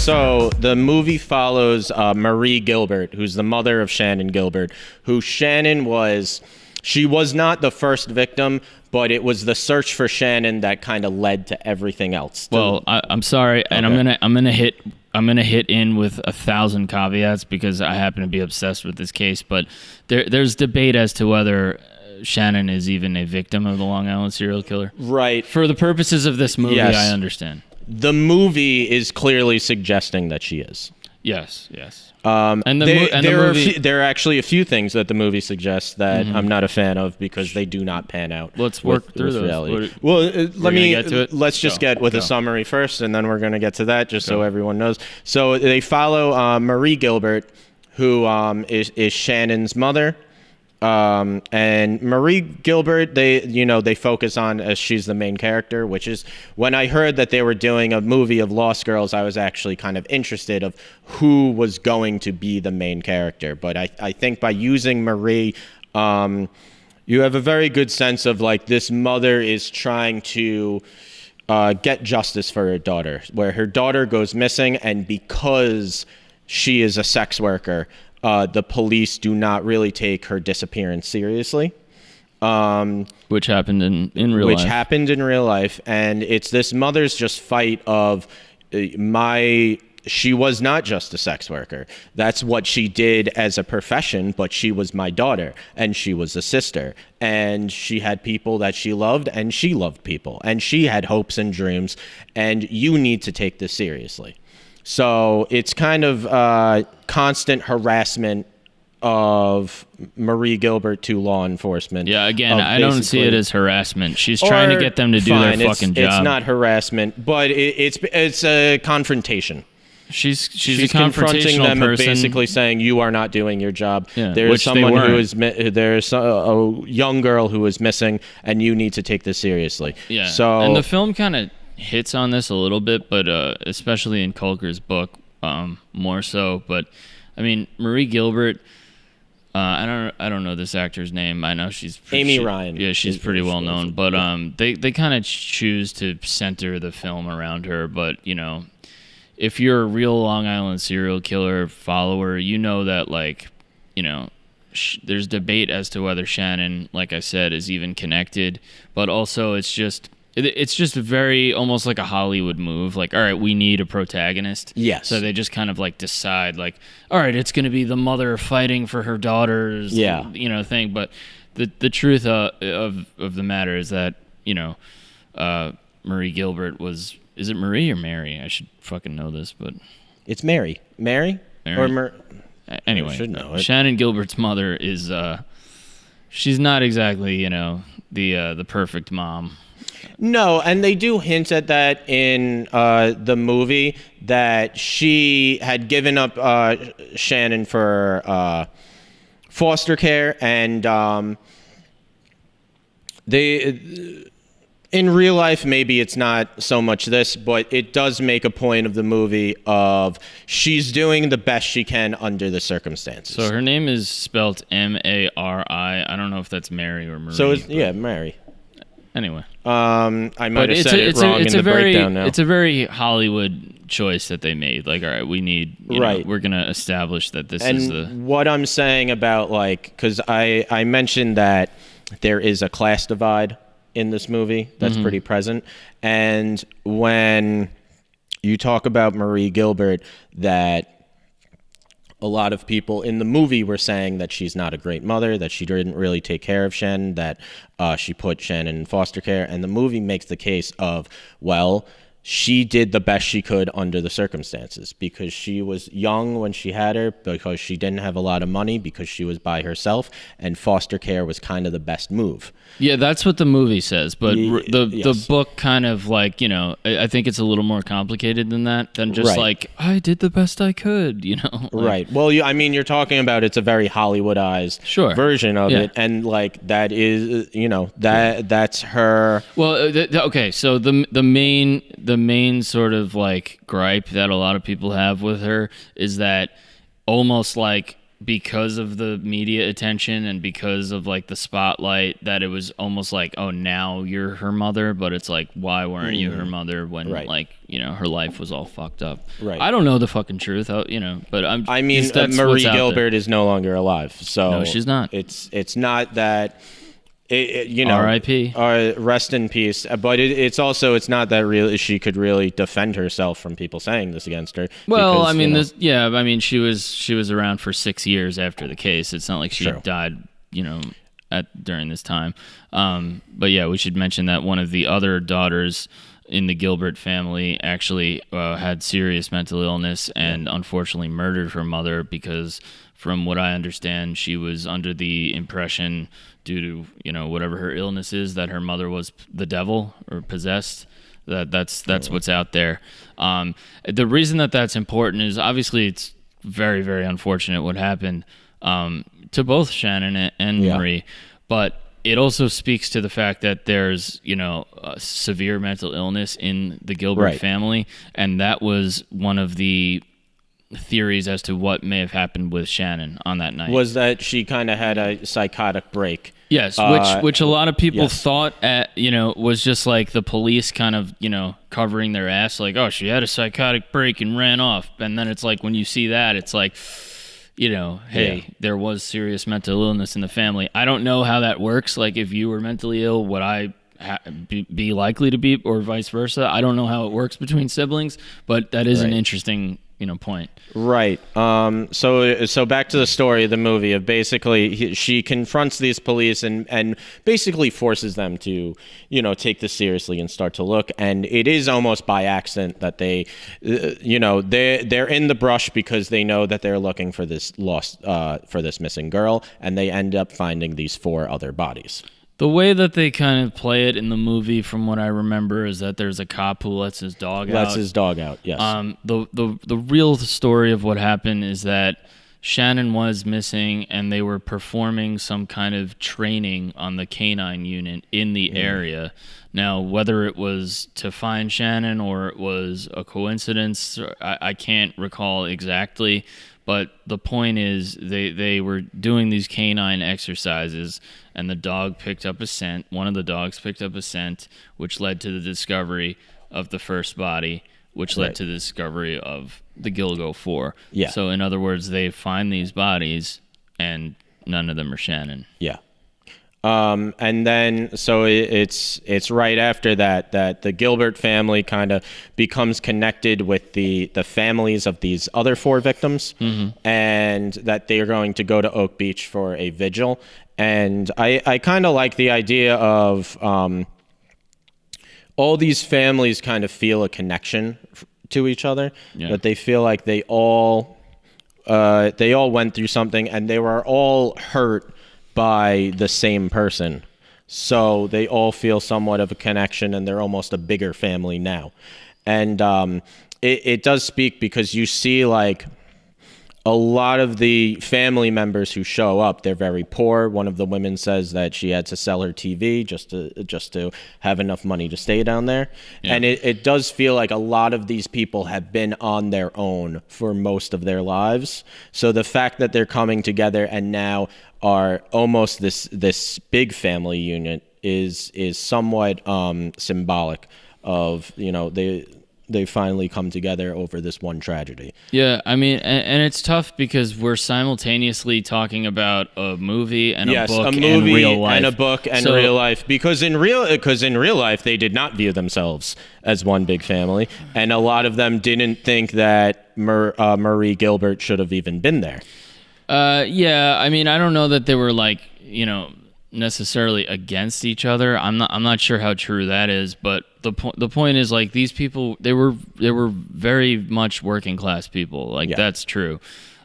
So the movie follows Marie Gilbert, who's the mother of Shannon Gilbert, who Shannon was... She was not the first victim, but it was the search for Shannon that kind of led to everything else. Well, I'm sorry, and Okay. I'm gonna hit in with 1,000 caveats because I happen to be obsessed with this case. But there's debate as to whether Shannon is even a victim of the Long Island serial killer. Right. For the purposes of this movie, Yes. I understand. The movie is clearly suggesting that she is. Yes. And there are actually a few things that the movie suggests that I'm not a fan of because they do not pan out. Let's work through those. Reality. Let's just get with a summary first, and then we're going to get to that, just so everyone knows. So they follow Marie Gilbert, who is Shannon's mother. And Marie Gilbert, they focus on as she's the main character, which is when I heard that they were doing a movie of Lost Girls, I was actually kind of interested of who was going to be the main character. But I think by using Marie, you have a very good sense of like this mother is trying to get justice for her daughter, where her daughter goes missing, and because she is a sex worker, the police do not really take her disappearance seriously. Which happened in real life. Which happened in real life. And it's this mother's just fight of she was not just a sex worker. That's what she did as a profession, but she was my daughter and she was a sister. And she had people that she loved and she loved people. And she had hopes and dreams. And you need to take this seriously. So it's kind of constant harassment of Marie Gilbert to law enforcement. Yeah, again, I don't see it as harassment. She's trying to get them to do their fucking job. It's not harassment, but it's a confrontation. She's a confronting them person. And basically saying you are not doing your job. Yeah, there's a young girl who is missing, and you need to take this seriously. Yeah. So and the film kind of hits on this a little bit, but especially in Culker's book, more so. But I mean, Marie Gilbert. I don't know this actor's name. I know she's Amy Ryan. Yeah, she's pretty well known. But they kind of choose to center the film around her. But if you're a real Long Island serial killer follower, you know that there's debate as to whether Shannon, like I said, is even connected. But also, it's just very almost like a Hollywood move. Like, all right, we need a protagonist. Yes. So they just kind of decide all right, it's going to be the mother fighting for her daughter's, thing. But the truth of the matter is that, Marie Gilbert was, is it Marie or Mary? I should fucking know this, but. It's Mary. Mary? Or anyway, I should know it. Shannon Gilbert's mother is, she's not exactly, the perfect mom. No, and they do hint at that in the movie that she had given up Shannon for foster care, and in real life, maybe it's not so much this, but it does make a point of the movie of she's doing the best she can under the circumstances. So her name is spelled Mari. I don't know if that's Mary or Marie. So Mary. Anyway, I might have said it wrong in the breakdown now. It's a very Hollywood choice that they made. Like, all right, we need, we're going to establish that this is the... what I'm saying about, because I mentioned that there is a class divide in this movie that's pretty present. And when you talk about Marie Gilbert, that a lot of people in the movie were saying that she's not a great mother, that she didn't really take care of Shannon, that she put Shannon in foster care. And the movie makes the case of, well, she did the best she could under the circumstances because she was young when she had her, because she didn't have a lot of money, because she was by herself, and foster care was kind of the best move. Yeah, that's what the movie says, but the book kind of I think it's a little more complicated than that, than just I did the best I could, Right. Well, you're talking about it's a very Hollywoodized version of it, and that is, that's her. Well, okay, so the main sort of gripe that a lot of people have with her is that almost because of the media attention and because of like the spotlight, that it was almost like, oh, now you're her mother, but it's like, why weren't you her mother when like, you know, her life was all fucked up? Right. I don't know the fucking truth, you know, but I mean, Marie Gilbert is no longer alive, so no, she's not. It's not that. You know, R.I.P. Rest in peace. But it's also, it's not that really she could really defend herself from people saying this against her. Well, because, I mean, you know, I mean, she was around for 6 years after the case. It's not like she died, you know, during this time. But yeah, we should mention that one of the other daughters in the Gilbert family actually had serious mental illness and unfortunately murdered her mother because, from what I understand, she was under the impression, due to, you know, whatever her illness is, that her mother was the devil or possessed. That's what's out there. The reason that's important is obviously it's very, very unfortunate what happened to both Shannon and Marie, but it also speaks to the fact that there's, you know, severe mental illness in the Gilbert family, and that was one of the theories as to what may have happened with Shannon on that night. Was that she kind of had a psychotic break. Yes, which a lot of people thought, you know, was just like the police kind of, you know, covering their ass, like, oh, she had a psychotic break and ran off. And then it's like, when you see that, it's like, you know, hey, there was serious mental illness in the family. I don't know how that works. Like, if you were mentally ill, would I be likely to be, or vice versa? I don't know how it works between siblings, but that is an interesting, you know, point. Right. So back to the story of the movie of basically she confronts these police and basically forces them to, you know, take this seriously and start to look. And it is almost by accident that they, you know, they're in the brush because they know that they're looking for this for this missing girl, and they end up finding these 4 other bodies. The way that they kind of play it in the movie, from what I remember, is that there's a cop who lets his dog out. Yes. The real story of what happened is that Shannon was missing, and they were performing some kind of training on the canine unit in the area. Now, whether it was to find Shannon or it was a coincidence, I can't recall exactly. But the point is, they were doing these canine exercises, and the dog picked up a scent. One of the dogs picked up a scent, which led to the discovery of the first body, which led to the discovery of the Gilgo 4. Yeah. So, in other words, they find these bodies, and none of them are Shannon. Yeah. And then, so it's right after that the Gilbert family kind of becomes connected with the families of these other 4 victims, and that they are going to go to Oak Beach for a vigil. And I kind of like the idea of all these families kind of feel a connection to each other, that they feel like they all went through something, and they were all hurt by the same person, so they all feel somewhat of a connection, and they're almost a bigger family now. And it does speak, because you see, like, a lot of the family members who show up, they're very poor. One of the women says that she had to sell her TV just to have enough money to stay down there. And it does feel like a lot of these people have been on their own for most of their lives. So the fact that they're coming together and now are almost this big family unit is somewhat symbolic of, you know, they finally come together over this one tragedy. Yeah, I mean, and it's tough because we're simultaneously talking about a movie and a book and real life. And a book and real life, because in real life they did not view themselves as one big family, and a lot of them didn't think that Marie Gilbert should have even been there. Yeah, I mean, I don't know that they were, like, you know, necessarily against each other. I'm not sure how true that is, but the point is, like, these people, they were very much working class people. Like, that's true.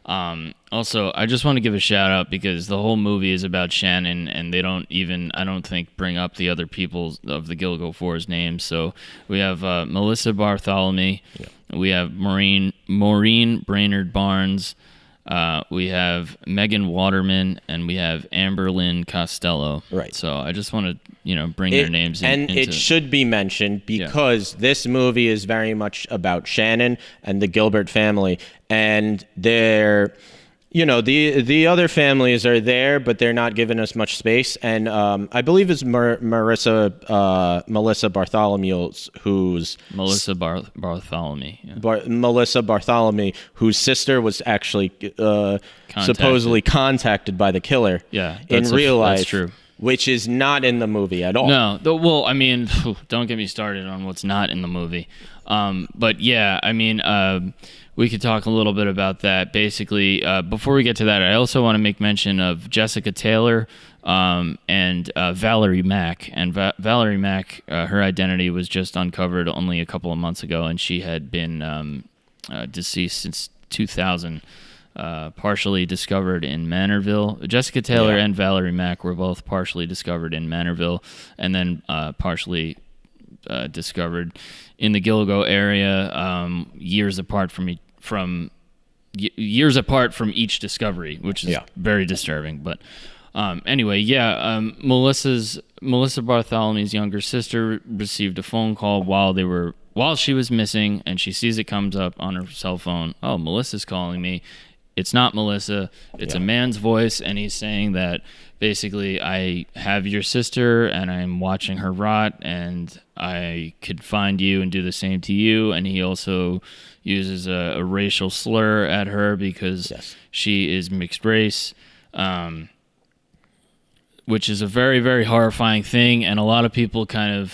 Also, I just want to give a shout out because the whole movie is about Shannon, and they don't even, I don't think, bring up the other people of the Gilgo 4's names. So we have Melissa Bartholomew, we have Maureen Brainerd Barnes, we have Megan Waterman, and we have Amber Lynn Costello. Right. So I just want to, you know, bring their names in. And it should be mentioned because this movie is very much about Shannon and the Gilbert family, and they're, the other families are there, but they're not giving us much space. And I believe it's Melissa Bartholomew, who's Melissa Bartholomew. Yeah. Melissa Bartholomew, whose sister was actually supposedly contacted by the killer. Yeah, in real life. That's true. Which is not in the movie at all. No, well, I mean, don't get me started on what's not in the movie. But yeah, I mean, we could talk a little bit about that. Basically, before we get to that, I also want to make mention of Jessica Taylor and Valerie Mack. And Valerie Mack, her identity was just uncovered only a couple of months ago, and she had been deceased since 2000. Partially discovered in Manorville. Jessica Taylor and Valerie Mack were both partially discovered in Manorville, and then partially discovered in the Gilgo area, years apart from each discovery, which is very disturbing. But anyway, Melissa Bartholomew's younger sister received a phone call while she was missing, and she sees it comes up on her cell phone. Oh, Melissa's calling me. It's not Melissa. It's a man's voice, and he's saying that basically, I have your sister, and I'm watching her rot, and I could find you and do the same to you. And he also uses a racial slur at her because she is mixed race, which is a very, very horrifying thing. And a lot of people kind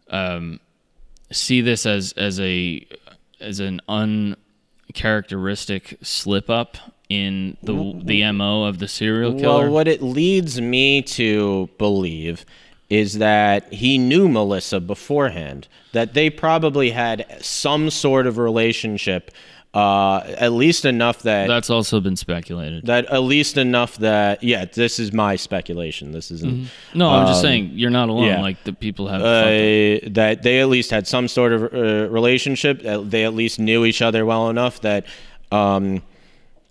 of see this as an uncharacteristic slip up in the MO of the serial killer. Well, what it leads me to believe is that he knew Melissa beforehand, that they probably had some sort of relationship, at least enough that... That's also been speculated. That at least enough that... Yeah, this is my speculation. This isn't... Mm-hmm. No, I'm just saying, you're not alone. Yeah. Like, the people have... that they at least had some sort of relationship. They at least knew each other well enough that...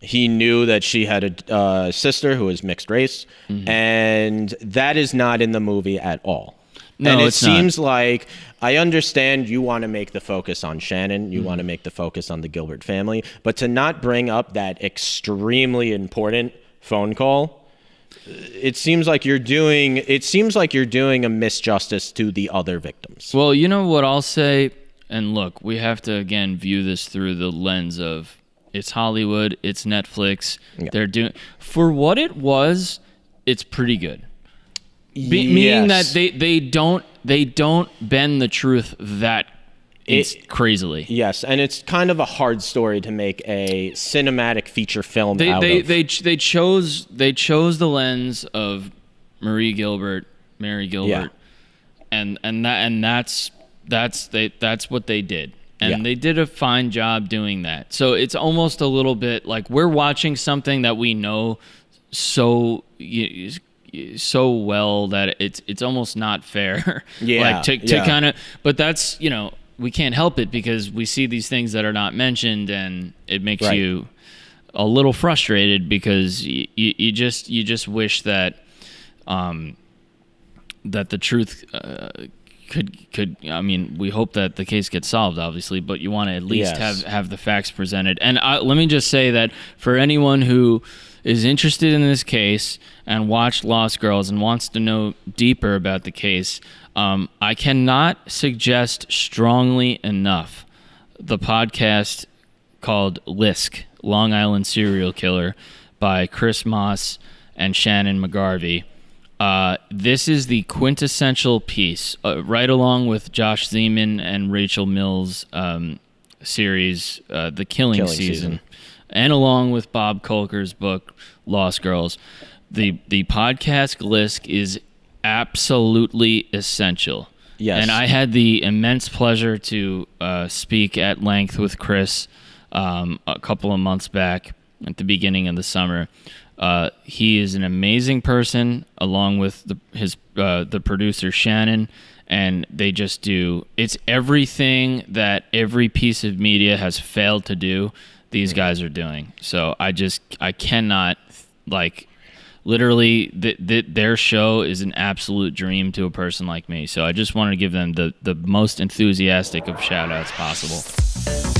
he knew that she had a sister who was mixed race, and that is not in the movie at all. No, and it seems like, I understand you want to make the focus on Shannon, you want to make the focus on the Gilbert family, but to not bring up that extremely important phone call, it seems like you're doing a misjustice to the other victims. Well, you know what I'll say, and look, we have to again view this through the lens of it's Hollywood, it's Netflix. Yeah. They're doing for what it was. It's pretty good. Meaning that they don't bend the truth that crazily. Yes, and it's kind of a hard story to make a cinematic feature film out of. They chose the lens of Mary Gilbert, and that's what they did. And they did a fine job doing that. So it's almost a little bit like we're watching something that we know so well that it's almost not fair. Yeah. Like to kind of, but that's, we can't help it because we see these things that are not mentioned, and it makes you a little frustrated because you just wish that that the truth could I mean, we hope that the case gets solved, obviously, but you want to at least have the facts presented. And let me just say that for anyone who is interested in this case and watched Lost Girls and wants to know deeper about the case, I cannot suggest strongly enough the podcast called LISK, Long Island Serial Killer, by Chris Moss and Shannon McGarvey. This is the quintessential piece, right along with Josh Zeman and Rachel Mills' series, The Killing Season, and along with Bob Kolker's book, Lost Girls. The podcast LISK is absolutely essential. Yes. And I had the immense pleasure to speak at length with Chris a couple of months back at the beginning of the summer. He is an amazing person, along with the producer Shannon, and they just do. It's everything that every piece of media has failed to do. These guys are doing. So I cannot, like, literally their show is an absolute dream to a person like me. So I just wanted to give them the most enthusiastic of shout outs possible.